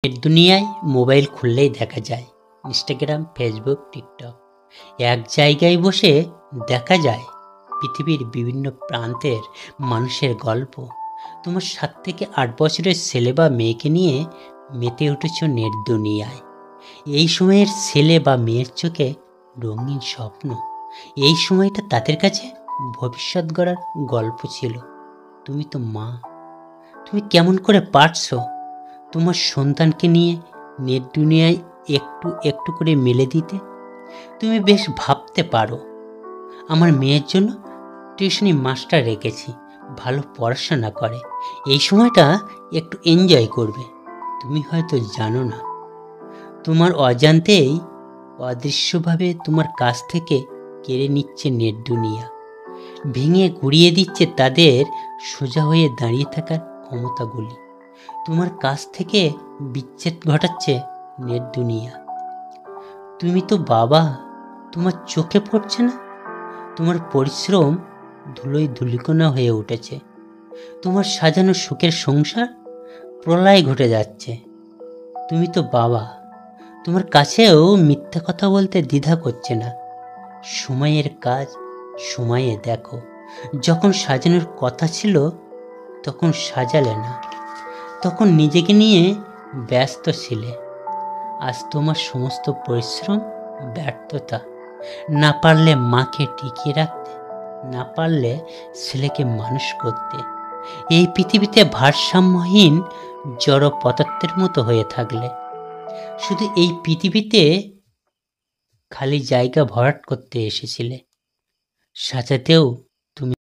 এর দুনিয়ায় মোবাইল খুললেই দেখা যায় ইনস্টাগ্রাম, ফেসবুক, টিকটক। এক জায়গায় বসে দেখা যায় পৃথিবীর বিভিন্ন প্রান্তের মানুষের গল্প। তোমার 7 থেকে 8 বছরের ছেলে বা মেয়েকে নিয়ে মেতে উঠেছ নেট দুনিয়ায়। এই সময়ের ছেলে বা মেয়ের চোখে রঙিন স্বপ্ন। এই সময়টা তাদের কাছে ভবিষ্যৎ গড়ার গল্প ছিল। তুমি তো মা, তুমি কেমন করে পারছো তোমার সন্তানকে নিয়ে নেট দুনিয়ায় একটু একটু করে মেলে দিতে? তুমি বেশ ভাবতে পারো, আমার মেয়ের জন্য টিউশনি মাস্টার রেখেছি, ভালো পড়াশোনা করে, এই সময়টা একটু এনজয় করবে। তুমি হয়তো জানো না, তোমার অজান্তেই অদৃশ্যভাবে তোমার কাছ থেকে কেড়ে নিচ্ছে নেট দুনিয়া, ভেঙে গুড়িয়ে দিচ্ছে তাদের সোজা হয়ে দাঁড়িয়ে থাকার ক্ষমতাগুলি। তোমার কাছ থেকে বিচ্ছেদ ঘটাচ্ছে নেট দুনিয়া। তুমি তো বাবা, তোমার চোখে পড়ছে না? তোমার পরিশ্রম ধুলোয় ধুলিকণা হয়ে উঠেছে। তোমার সাজানো সুখের সংসার প্রলয় ঘটে যাচ্ছে। তুমি তো বাবা, তোমার কাছেও মিথ্যা কথা বলতে দ্বিধা করছে না। সময়ের কাজ সময়ে দেখো, যখন সাজানোর কথা ছিল তখন সাজালে না, তখন নিজেকে নিয়ে ব্যস্ত ছিলে। আজ তোমার সমস্ত পরিশ্রম ব্যর্থতা। না পারলে মাকে টিকিয়ে রাখতে, না পারলে ছেলেকে মানুষ করতে। এই পৃথিবীতে ভারসাম্যহীন জড় পদার্থের মতো হয়ে থাকলে, শুধু এই পৃথিবীতে খালি জায়গা ভরাট করতে এসেছিলে, সাজাতেও